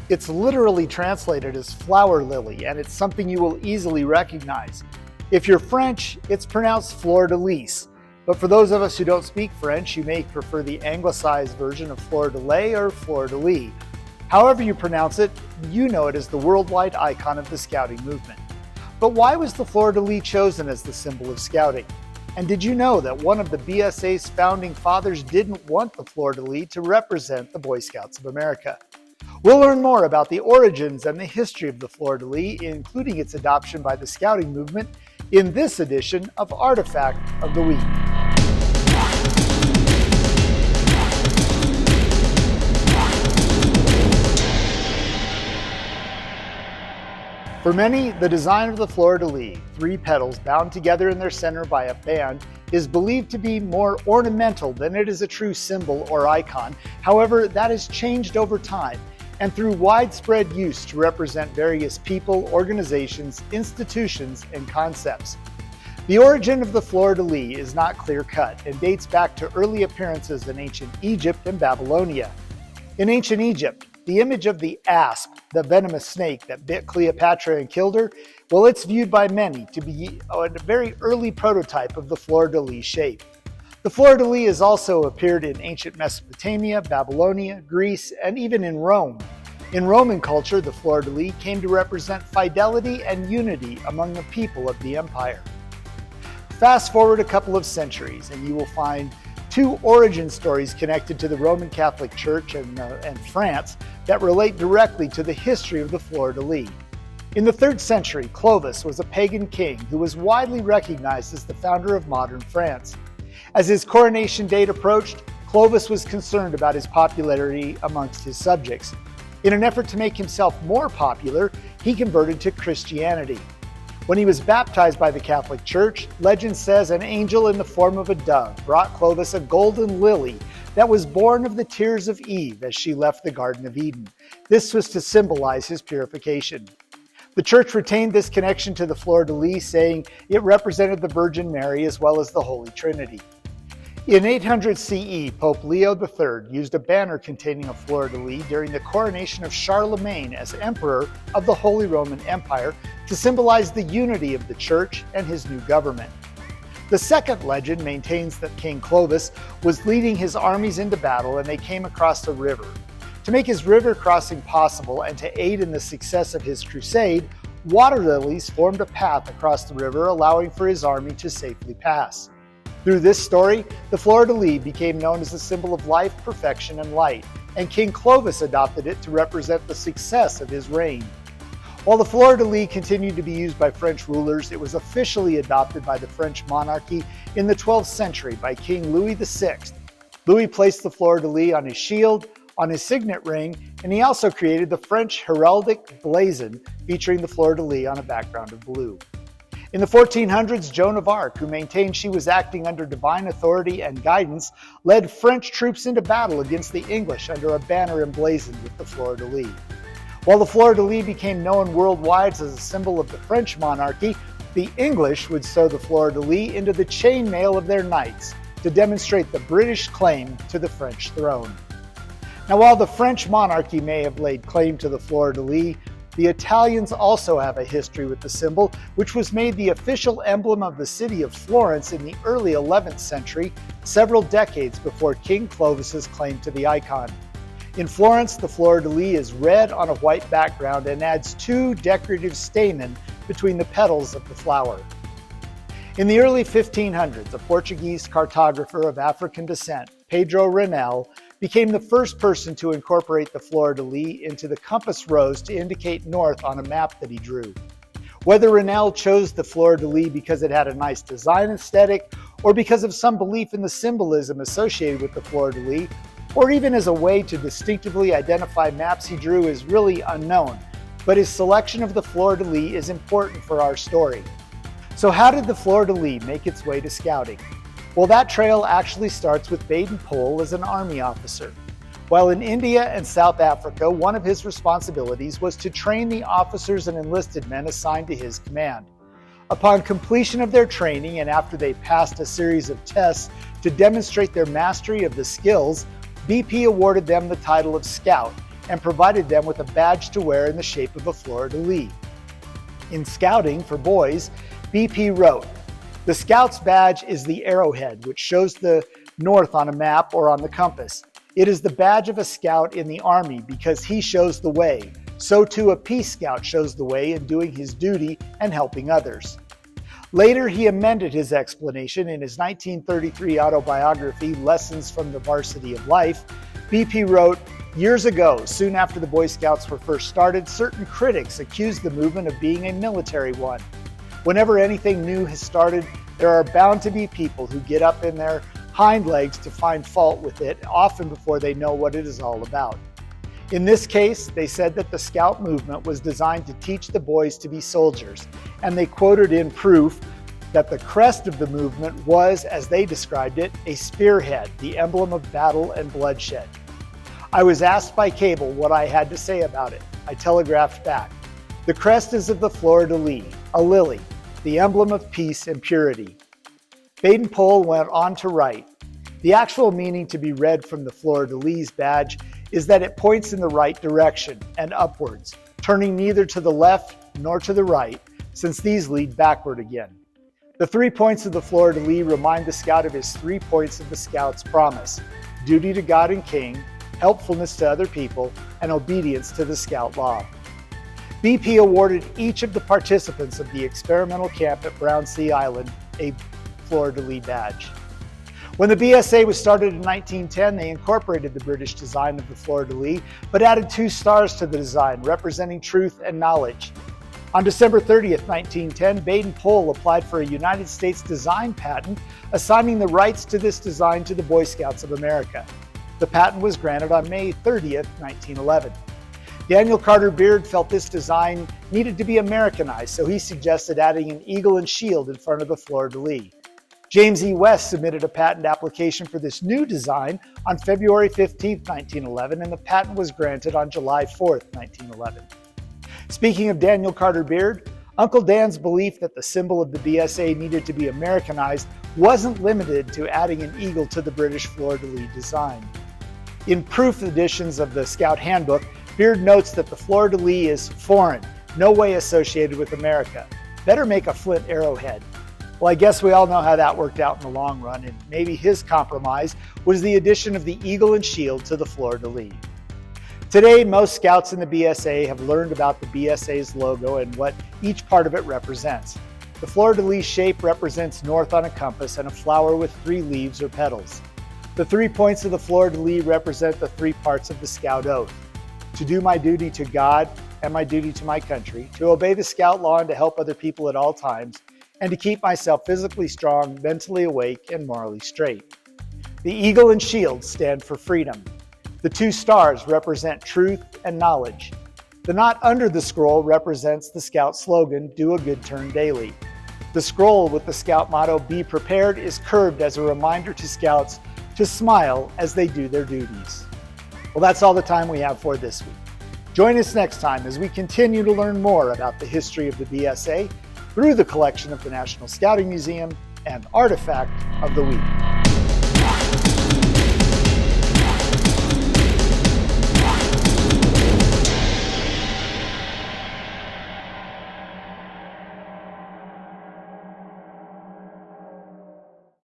It's literally translated as flower lily, and it's something you will easily recognize. If you're French, it's pronounced Fleur de Lis. But for those of us who don't speak French, you may prefer the anglicized version of Fleur de Lis or Fleur de Lis. However you pronounce it, you know it as the worldwide icon of the Scouting movement. But why was the Fleur de Lis chosen as the symbol of Scouting? And did you know that one of the BSA's founding fathers didn't want the Fleur de Lis to represent the Boy Scouts of America? We'll learn more about the origins and the history of the Fleur de Lis, including its adoption by the Scouting movement, in this edition of Artifact of the Week. For many, the design of the Fleur de Lis, 3 petals bound together in their center by a band, is believed to be more ornamental than it is a true symbol or icon. However, that has changed over time and through widespread use to represent various people, organizations, institutions, and concepts. The origin of the Fleur de Lis is not clear-cut and dates back to early appearances in ancient Egypt and Babylonia. In ancient Egypt, the image of the asp, the venomous snake that bit Cleopatra and killed her, well, it's viewed by many to be a very early prototype of the Fleur de Lis shape. The Fleur de Lis has also appeared in ancient Mesopotamia, Babylonia, Greece, and even in Rome. In Roman culture, the Fleur de Lis came to represent fidelity and unity among the people of the empire. Fast forward a couple of centuries, and you will find 2 origin stories connected to the Roman Catholic Church and France that relate directly to the history of the Fleur de Lis. In the 3rd century, Clovis was a pagan king who was widely recognized as the founder of modern France. As his coronation date approached, Clovis was concerned about his popularity amongst his subjects. In an effort to make himself more popular, he converted to Christianity. When he was baptized by the Catholic Church, legend says an angel in the form of a dove brought Clovis a golden lily that was born of the tears of Eve as she left the Garden of Eden. This was to symbolize his purification. The Church retained this connection to the Fleur de Lis, saying it represented the Virgin Mary as well as the Holy Trinity. In 800 CE, Pope Leo III used a banner containing a Fleur de Lis during the coronation of Charlemagne as Emperor of the Holy Roman Empire to symbolize the unity of the Church and his new government. The second legend maintains that King Clovis was leading his armies into battle and they came across a river. To make his river crossing possible and to aid in the success of his crusade, water lilies formed a path across the river, allowing for his army to safely pass. Through this story, the Fleur de Lis became known as a symbol of life, perfection, and light, and King Clovis adopted it to represent the success of his reign. While the Fleur de Lis continued to be used by French rulers, it was officially adopted by the French monarchy in the 12th century by King Louis VI. Louis placed the Fleur de Lis on his shield, on his signet ring, and he also created the French heraldic blazon featuring the Fleur de Lis on a background of blue. In the 1400s, Joan of Arc, who maintained she was acting under divine authority and guidance, led French troops into battle against the English under a banner emblazoned with the Fleur de Lis. While the Fleur de Lis became known worldwide as a symbol of the French monarchy, the English would sew the Fleur de Lis into the chainmail of their knights to demonstrate the British claim to the French throne. Now, while the French monarchy may have laid claim to the Fleur de Lis, the Italians also have a history with the symbol, which was made the official emblem of the city of Florence in the early 11th century, several decades before King Clovis's claim to the icon. In Florence, the Fleur de Lis is red on a white background and adds 2 decorative stamens between the petals of the flower. In the early 1500s, a Portuguese cartographer of African descent, Pedro Renel, became the first person to incorporate the Fleur de Lis into the compass rose to indicate north on a map that he drew. Whether Renel chose the Fleur de Lis because it had a nice design aesthetic, or because of some belief in the symbolism associated with the Fleur de Lis, or even as a way to distinctively identify maps he drew is really unknown, but his selection of the Fleur de Lis is important for our story. So how did the Fleur de Lis make its way to Scouting? Well, that trail actually starts with Baden-Powell as an army officer. While in India and South Africa, one of his responsibilities was to train the officers and enlisted men assigned to his command. Upon completion of their training and after they passed a series of tests to demonstrate their mastery of the skills, BP awarded them the title of Scout and provided them with a badge to wear in the shape of a Fleur de Lis. In scouting for boys, BP wrote, "The Scout's badge is the arrowhead, which shows the north on a map or on the compass. It is the badge of a scout in the Army because he shows the way. So too a Peace Scout shows the way in doing his duty and helping others." Later, he amended his explanation in his 1933 autobiography, Lessons from the Varsity of Life. BP wrote, "Years ago, soon after the Boy Scouts were first started, certain critics accused the movement of being a military one. Whenever anything new has started, there are bound to be people who get up in their hind legs to find fault with it, often before they know what it is all about. In this case, they said that the Scout movement was designed to teach the boys to be soldiers, and they quoted in proof that the crest of the movement was, as they described it, a spearhead, the emblem of battle and bloodshed. I was asked by cable what I had to say about it. I telegraphed back, the crest is of the Fleur de Lis, a lily, the emblem of peace and purity." Baden-Powell went on to write, "The actual meaning to be read from the Fleur de Lis badge is that it points in the right direction and upwards, turning neither to the left nor to the right, since these lead backward again. The 3 points of the Fleur de Lis remind the Scout of his 3 points of the Scout's promise: duty to God and King, helpfulness to other people, and obedience to the Scout law." BP awarded each of the participants of the experimental camp at Brown Sea Island a Fleur de Lis badge. When the BSA was started in 1910, they incorporated the British design of the Fleur de Lis, but added 2 stars to the design, representing truth and knowledge. On December 30th, 1910, Baden-Powell applied for a United States design patent, assigning the rights to this design to the Boy Scouts of America. The patent was granted on May 30th, 1911. Daniel Carter Beard felt this design needed to be Americanized, so he suggested adding an eagle and shield in front of the Fleur de Lis. James E. West submitted a patent application for this new design on February 15, 1911, and the patent was granted on July 4, 1911. Speaking of Daniel Carter Beard, Uncle Dan's belief that the symbol of the BSA needed to be Americanized wasn't limited to adding an eagle to the British Fleur de Lis design. In proof editions of the Scout Handbook, Beard notes that the Fleur de Lis is foreign, no way associated with America. Better make a flint arrowhead. Well, I guess we all know how that worked out in the long run, and maybe his compromise was the addition of the eagle and shield to the Fleur de Lis. Today, most Scouts in the BSA have learned about the BSA's logo and what each part of it represents. The Fleur de Lis shape represents north on a compass and a flower with 3 leaves or petals. The 3 points of the Fleur de Lis represent the 3 parts of the Scout oath: to do my duty to God and my duty to my country, to obey the Scout law and to help other people at all times, and to keep myself physically strong, mentally awake, and morally straight. The eagle and shield stand for freedom. The 2 stars represent truth and knowledge. The knot under the scroll represents the Scout slogan, "Do a good turn daily." The scroll with the Scout motto, "Be prepared," is curved as a reminder to Scouts to smile as they do their duties. Well, that's all the time we have for this week. Join us next time as we continue to learn more about the history of the BSA through the collection of the National Scouting Museum and Artifact of the Week.